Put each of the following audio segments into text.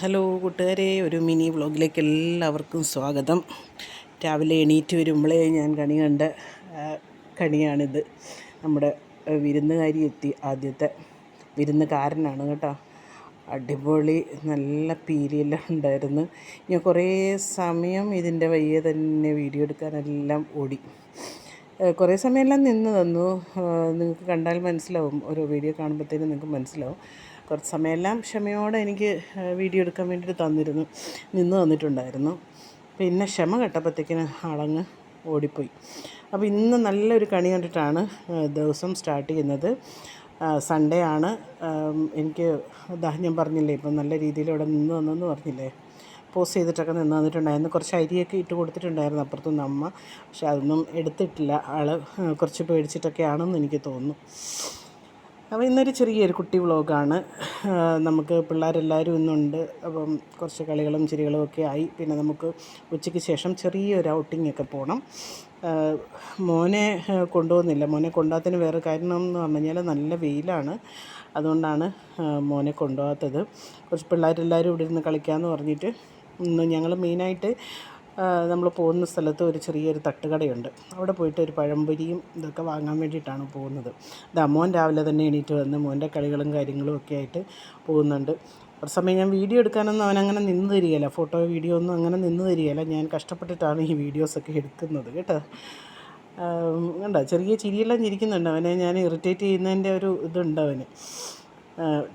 Hello കൂട്ടുകാരെ, ഒരു mini വ്ളോഗിലേക്ക് എല്ലാവർക്കും സ്വാഗതം. രാവിലെ എണീറ്റ് വരുമ്പോഴേ ഞാൻ കണി കണ്ട കണിയാണിത്. നമ്മുടെ വിരുന്നുകാരി എത്തി, ആദ്യത്തെ വിരുന്നുകാരനാണ് കേട്ടോ. അടിപൊളി നല്ല പീലിയെല്ലാം ഉണ്ടായിരുന്നു. ഞാൻ കുറേ സമയം ഇതിൻ്റെ വയ്യെ തന്നെ വീഡിയോ എടുക്കാനെല്ലാം ഓടി. കുറേ സമയമെല്ലാം നിന്ന് തന്നു. നിങ്ങൾക്ക് കണ്ടാൽ മനസ്സിലാവും, ഓരോ വീഡിയോ കാണുമ്പോഴത്തേനും നിങ്ങൾക്ക് മനസ്സിലാവും. കുറച്ച് സമയമെല്ലാം ക്ഷമയോടെ എനിക്ക് വീഡിയോ എടുക്കാൻ വേണ്ടിയിട്ട് നിന്ന് തന്നിട്ടുണ്ടായിരുന്നു. പിന്നെ ക്ഷമ കെട്ടപ്പോഴത്തേക്കിന് ആളങ്ങ് ഓടിപ്പോയി. അപ്പോൾ ഇന്ന് നല്ലൊരു കണി കണ്ടിട്ടാണ് ദിവസം സ്റ്റാർട്ട് ചെയ്യുന്നത്. സൺഡേ ആണ്. എനിക്ക് ഞാൻ പറഞ്ഞില്ലേ, ഇപ്പം നല്ല രീതിയിൽ ഇവിടെ നിന്ന് തന്നെന്ന് പറഞ്ഞില്ലേ, പോസ്റ്റ് ചെയ്തിട്ടൊക്കെ നിന്ന് തന്നിട്ടുണ്ടായിരുന്നു. കുറച്ച് അരിയൊക്കെ ഇട്ട് കൊടുത്തിട്ടുണ്ടായിരുന്നു അപ്പുറത്തുനിന്ന് അമ്മ. പക്ഷെ അതൊന്നും എടുത്തിട്ടില്ല. ആൾ കുറച്ച് പേടിച്ചിട്ടൊക്കെയാണെന്ന് എനിക്ക് തോന്നുന്നു. അപ്പോൾ ഇന്നൊരു ചെറിയൊരു കുട്ടി വ്ളോഗാണ്. നമുക്ക് പിള്ളേരെല്ലാവരും ഇന്നുണ്ട്. അപ്പം കുറച്ച് കളികളും ചിരികളും ഒക്കെ ആയി. പിന്നെ നമുക്ക് ഉച്ചയ്ക്ക് ശേഷം ചെറിയൊരു ഔട്ടിങ്ങൊക്കെ പോകണം. മോനെ കൊണ്ടുപോകുന്നില്ല. മോനെ കൊണ്ടുപോകാത്തതിന് വേറെ കാരണം എന്ന് പറഞ്ഞു കഴിഞ്ഞാൽ നല്ല വെയിലാണ്. അതുകൊണ്ടാണ് മോനെ കൊണ്ടുപോകാത്തത്. കുറച്ച് പിള്ളേരെല്ലാവരും ഇവിടെ ഇരുന്ന് കളിക്കാമെന്ന് പറഞ്ഞിട്ട് ഇന്ന് ഞങ്ങൾ മെയിനായിട്ട് നമ്മൾ പോകുന്ന സ്ഥലത്ത് ഒരു ചെറിയൊരു തട്ടുകടയുണ്ട്. അവിടെ പോയിട്ട് ഒരു പഴംപൊരിയും ഇതൊക്കെ വാങ്ങാൻ വേണ്ടിയിട്ടാണ് പോകുന്നത്. മോൻ രാവിലെ തന്നെ എണീറ്റ് വന്ന് മോൻ്റെ കളികളും കാര്യങ്ങളും ഒക്കെ ആയിട്ട് പോകുന്നുണ്ട്. കുറച്ച് സമയം ഞാൻ വീഡിയോ എടുക്കാനൊന്നും അവനങ്ങനെ നിന്ന് തരികയില്ല. ഫോട്ടോ വീഡിയോ ഒന്നും അങ്ങനെ നിന്ന് തരികയില്ല. ഞാൻ കഷ്ടപ്പെട്ടിട്ടാണ് ഈ വീഡിയോസൊക്കെ എടുക്കുന്നത് കേട്ടോ. കണ്ടോ, ചെറിയ ചിരിയെല്ലാം ചിരിക്കുന്നുണ്ട്. അവനെ ഞാൻ ഇറിറ്റേറ്റ് ചെയ്യുന്നതിൻ്റെ ഒരു ഇതുണ്ട് അവന്.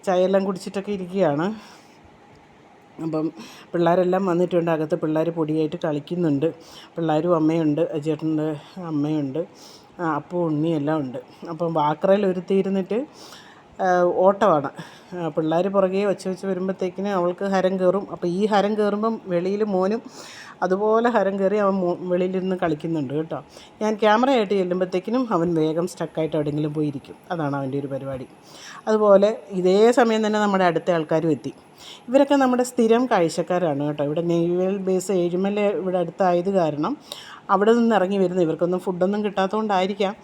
ചായയെല്ലാം കുടിച്ചിട്ടൊക്കെ ഇരിക്കുകയാണ്. അപ്പം പിള്ളേരെല്ലാം വന്നിട്ടുണ്ട്. അകത്ത് പിള്ളേർ പൊടിയായിട്ട് കളിക്കുന്നുണ്ട്. പിള്ളേരും അമ്മയുണ്ട്, ചേട്ടൻ്റെ അമ്മയുണ്ട്, അപ്പവും ഉണ്ണിയെല്ലാം ഉണ്ട്. അപ്പം വാക്കറയിൽ ഒരുത്തിയിരുന്നിട്ട് ഓട്ടമാണ്. പിള്ളേർ പുറകെ വെച്ച് വരുമ്പോഴത്തേക്കിന് അവൾക്ക് ഹരം കയറും. അപ്പോൾ ഈ ഹരം കയറുമ്പം വെളിയിൽ മോനും അതുപോലെ ഹരം കയറി അവൻ വെളിയിലിരുന്ന് കളിക്കുന്നുണ്ട് കേട്ടോ. ഞാൻ ക്യാമറയായിട്ട് ചെല്ലുമ്പോഴത്തേക്കിനും അവൻ വേഗം സ്റ്റക്കായിട്ട് എവിടെയെങ്കിലും പോയിരിക്കും. അതാണ് അവൻ്റെ ഒരു പരിപാടി. അതുപോലെ ഇതേ സമയം തന്നെ നമ്മുടെ അടുത്ത ആൾക്കാരും എത്തി. ഇവരൊക്കെ നമ്മുടെ സ്ഥിരം കാഴ്ചക്കാരാണ് കേട്ടോ. ഇവിടെ നേവൽ ബേസ് ഏഴിമല ഇവിടെ അടുത്തായത് കാരണം അവിടെ നിന്ന് ഇറങ്ങി വരുന്ന ഇവർക്കൊന്നും ഫുഡൊന്നും കിട്ടാത്തതുകൊണ്ടായിരിക്കാം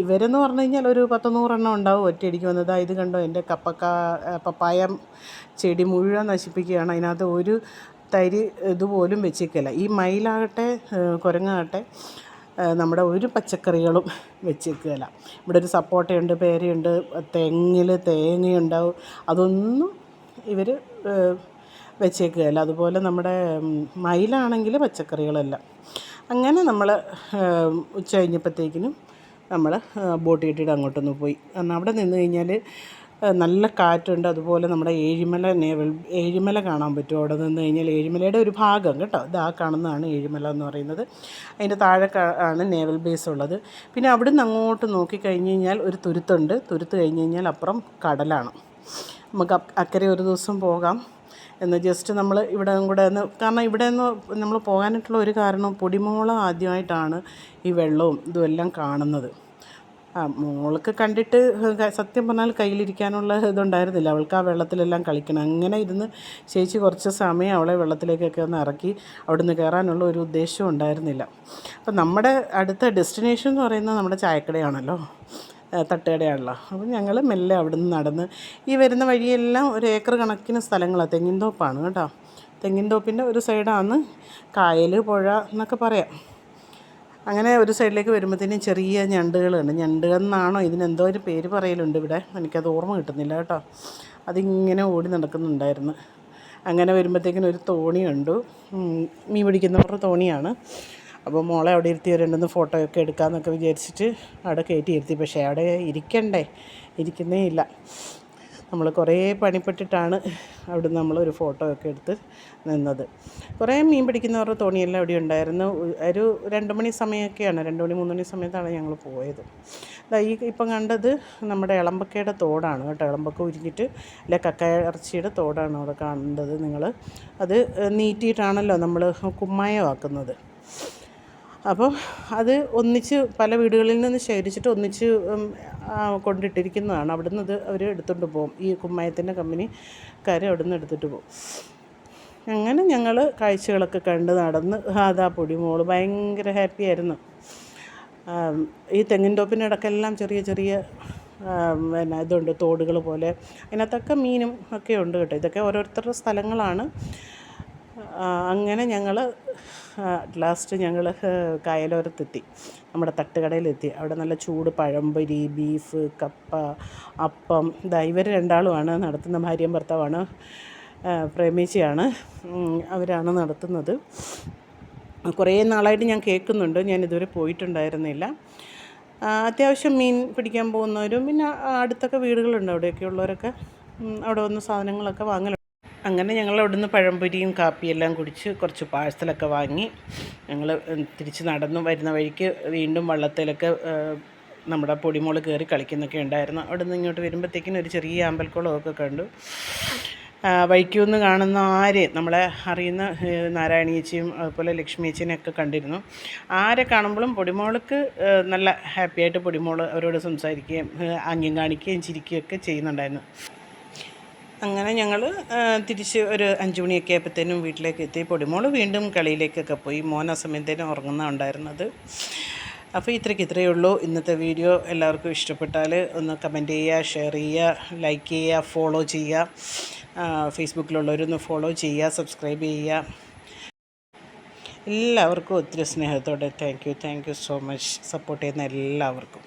ഇവരെന്ന് പറഞ്ഞു കഴിഞ്ഞാൽ ഒരു 100-100 എണ്ണം ഉണ്ടാവും ഒറ്റയടിക്ക് വന്നത്. ഇത് കണ്ടോ, എൻ്റെ പപ്പായ ചെടി മുഴുവൻ നശിപ്പിക്കുകയാണ്. അതിനകത്ത് ഒരു തരി ഇതുപോലും വെച്ചേക്കില്ല. ഈ മയിലാകട്ടെ കുരങ്ങാകട്ടെ നമ്മുടെ ഒരു പച്ചക്കറികളും വെച്ചേക്കുകയില്ല. ഇവിടെ ഒരു സപ്പോട്ടയുണ്ട്, പേരയുണ്ട്, തെങ്ങിൽ തേങ്ങയുണ്ടാവും, അതൊന്നും ഇവർ വെച്ചേക്കുകയില്ല. അതുപോലെ നമ്മുടെ മയിലാണെങ്കിൽ പച്ചക്കറികളെല്ലാം. അങ്ങനെ നമ്മൾ ഉച്ച കഴിഞ്ഞപ്പോഴത്തേക്കിനും നമ്മൾ ബോട്ട് കെട്ടിയിട്ട് അങ്ങോട്ടൊന്ന് പോയി. കാരണം അവിടെ നിന്ന് കഴിഞ്ഞാൽ നല്ല കാറ്റുണ്ട്. അതുപോലെ നമ്മുടെ ഏഴിമല കാണാൻ പറ്റും. അവിടെ നിന്ന് കഴിഞ്ഞാൽ ഏഴിമലയുടെ ഒരു ഭാഗം കേട്ടോ, കാണുന്നതാണ് ഏഴിമല എന്ന് പറയുന്നത്. അതിൻ്റെ താഴെ ആണ് നേവൽ ബേസ് ഉള്ളത്. പിന്നെ അവിടെ നിന്ന് അങ്ങോട്ട് നോക്കിക്കഴിഞ്ഞ് കഴിഞ്ഞാൽ ഒരു തുരുത്ത് കഴിഞ്ഞ് കഴിഞ്ഞാൽ അപ്പുറം കടലാണ്. നമുക്ക് അക്കരെ ഒരു ദിവസം പോകാം എന്ന് ജസ്റ്റ് നമ്മൾ ഇവിടെ കൂടെ ഒന്ന്, കാരണം ഇവിടെ നിന്ന് നമ്മൾ പോകാനായിട്ടുള്ള ഒരു കാരണം, പൊടിമോളം ആദ്യമായിട്ടാണ് ഈ വെള്ളവും ഇതുമെല്ലാം കാണുന്നത്. മോൾക്ക് കണ്ടിട്ട് സത്യം പറഞ്ഞാൽ കയ്യിലിരിക്കാനുള്ള ഇതുണ്ടായിരുന്നില്ല. അവൾക്ക് ആ വെള്ളത്തിലെല്ലാം കളിക്കണം. അങ്ങനെ ഇരുന്ന് ചേച്ചി കുറച്ച് സമയം അവളെ വെള്ളത്തിലേക്കൊക്കെ ഒന്ന് ഇറക്കി. അവിടുന്ന് കയറാനുള്ള ഒരു ഉദ്ദേശവും ഉണ്ടായിരുന്നില്ല. അപ്പം നമ്മുടെ അടുത്ത ഡെസ്റ്റിനേഷൻ എന്ന് പറയുന്നത് നമ്മുടെ ചായക്കടയാണല്ലോ, തട്ടുകടയാണല്ലോ. അപ്പം ഞങ്ങൾ മെല്ലെ അവിടെ നിന്ന് നടന്ന് ഈ വരുന്ന വഴിയെല്ലാം ഒരു ഏക്കർ കണക്കിന് സ്ഥലങ്ങളാണ്. തെങ്ങിൻതോപ്പാണ് കേട്ടോ. തെങ്ങിൻതോപ്പിൻ്റെ ഒരു സൈഡാണ് കായൽ, പുഴ എന്നൊക്കെ പറയാം. അങ്ങനെ ഒരു സൈഡിലേക്ക് വരുമ്പോഴത്തേനും ചെറിയ ഞണ്ടുകളുണ്ട്. ഞണ്ടെന്നാണോ ഇതിനെന്തോ ഒരു പേര് പറയലുണ്ട് ഇവിടെ, എനിക്കത് ഓർമ്മ കിട്ടുന്നില്ല കേട്ടോ. അതിങ്ങനെ ഓടി നടക്കുന്നുണ്ടായിരുന്നു. അങ്ങനെ വരുമ്പോഴത്തേക്കിനും ഒരു തോണി കണ്ടു. മീൻ പിടിക്കുന്നവരുടെ തോണിയാണ്. അപ്പോൾ മോളെ അവിടെ ഇരുത്തി രണ്ടൊന്ന് ഫോട്ടോയൊക്കെ എടുക്കാമെന്നൊക്കെ വിചാരിച്ചിട്ട് അവിടെ കയറ്റി ഇരുത്തി. പക്ഷേ അവിടെ ഇരിക്കുന്നേ ഇല്ല. നമ്മൾ കുറേ പണിപ്പെട്ടിട്ടാണ് അവിടെ നമ്മളൊരു ഫോട്ടോ ഒക്കെ എടുത്ത് നിന്നത്. കുറേ മീൻ പിടിക്കുന്നവരുടെ തോണിയെല്ലാം അവിടെ ഉണ്ടായിരുന്നു. ഒരു 2 മണി സമയമൊക്കെയാണ്, 2 മണി 3 മണി സമയത്താണ് ഞങ്ങൾ പോയത്. ഇപ്പം കണ്ടത് നമ്മുടെ ഇളമ്പക്കയുടെ തോടാണ് കേട്ടോ. ഇളമ്പക്ക ഉരിഞ്ഞിട്ട് അല്ലെ കക്ക ഇറച്ചിയുടെ തോടാണ് അവിടെ കണ്ടത് നിങ്ങൾ. അത് നീറ്റിയിട്ടാണല്ലോ നമ്മൾ കുമ്മായമാക്കുന്നത്. അപ്പോൾ അത് ഒന്നിച്ച് പല വീടുകളിൽ നിന്ന് ശേഖരിച്ചിട്ട് ഒന്നിച്ച് കൊണ്ടിട്ടിരിക്കുന്നതാണ്. അവിടെ നിന്ന് ഇത് അവർ എടുത്തുകൊണ്ട് പോകും. ഈ കുമ്മായത്തിൻ്റെ കമ്പനിക്കാർ അവിടെ നിന്ന് എടുത്തിട്ട് പോകും. അങ്ങനെ ഞങ്ങൾ കാഴ്ചകളൊക്കെ കണ്ട് നടന്ന് പൊടിമോള് ഭയങ്കര ഹാപ്പിയായിരുന്നു. ഈ തെങ്ങിൻ തോപ്പിൻ്റെ ഇടയ്ക്കെല്ലാം ചെറിയ ചെറിയ പിന്നെ ഇതുണ്ട്, തോടുകൾ പോലെ. അതിനകത്തൊക്കെ മീനും ഒക്കെ ഉണ്ട് കേട്ടോ. ഇതൊക്കെ ഓരോരുത്തരുടെ സ്ഥലങ്ങളാണ്. അങ്ങനെ ഞങ്ങൾ ലാസ്റ്റ് ഞങ്ങൾ കായലോരത്തെത്തി, നമ്മുടെ തട്ടുകടയിലെത്തി. അവിടെ നല്ല ചൂട് പഴംപൊരി, ബീഫ്, കപ്പ, അപ്പം. ഇവർ രണ്ടാളുമാണ് നടത്തുന്ന, ഭാര്യയും ഭർത്താവാണ്, പ്രേമിച്ചിയാണ്, അവരാണ് നടത്തുന്നത്. കുറേ നാളായിട്ട് ഞാൻ കേൾക്കുന്നുണ്ട്, ഞാൻ ഇതുവരെ പോയിട്ടുണ്ടായിരുന്നില്ല. അത്യാവശ്യം മീൻ പിടിക്കാൻ പോകുന്നവരും പിന്നെ അടുത്തൊക്കെ വീടുകളുണ്ട്, അവിടെയൊക്കെ ഉള്ളവരൊക്കെ അവിടെ വന്ന് സാധനങ്ങളൊക്കെ വാങ്ങലുണ്ട്. അങ്ങനെ ഞങ്ങൾ അവിടുന്ന് പഴംപൊരിയും കാപ്പിയെല്ലാം കുടിച്ച് കുറച്ച് പാഴ്സലൊക്കെ വാങ്ങി ഞങ്ങൾ തിരിച്ച് നടന്നു വരുന്ന വഴിക്ക് വീണ്ടും വള്ളത്തിലൊക്കെ നമ്മുടെ പൊടിമോൾ കയറി കളിക്കുന്നൊക്കെ ഉണ്ടായിരുന്നു. അവിടെ നിന്ന് ഇങ്ങോട്ട് വരുമ്പോഴത്തേക്കിനും ഒരു ചെറിയ അമ്പൽക്കുളമൊക്കെ കണ്ടു. വഴിക്കൊന്ന് കാണുന്ന ആരെയും, നമ്മളെ അറിയുന്ന നാരായണിയേച്ചിയും അതുപോലെ ലക്ഷ്മിയേച്ചിനെയൊക്കെ കണ്ടിരുന്നു. ആരെ കാണുമ്പോഴും പൊടിമോൾക്ക് നല്ല ഹാപ്പിയായിട്ട് പൊടിമോൾ അവരോട് സംസാരിക്കുകയും ആംഗ്യം കാണിക്കുകയും ചിരിക്കുകയൊക്കെ ചെയ്യുന്നുണ്ടായിരുന്നു. അങ്ങനെ ഞങ്ങൾ തിരിച്ച് ഒരു 5 മണിയൊക്കെ ആയപ്പോഴത്തേനും വീട്ടിലേക്ക് എത്തി. പൊടിമോൾ വീണ്ടും കളിയിലേക്കൊക്കെ പോയി. മോൻ ആ സമയത്തേനും ഉറങ്ങുന്നുണ്ടായിരുന്നത്. അപ്പോൾ ഇത്രയേ ഉള്ളൂ ഇന്നത്തെ വീഡിയോ. എല്ലാവർക്കും ഇഷ്ടപ്പെട്ടാൽ ഒന്ന് കമൻറ്റ് ചെയ്യുക, ഷെയർ ചെയ്യുക, ലൈക്ക് ചെയ്യുക, ഫോളോ ചെയ്യുക. ഫേസ്ബുക്കിലുള്ളവരൊന്ന് ഫോളോ ചെയ്യുക, സബ്സ്ക്രൈബ് ചെയ്യുക. എല്ലാവർക്കും ഒത്തിരി സ്നേഹത്തോടെ thank you so much support ചെയ്യുന്ന എല്ലാവർക്കും.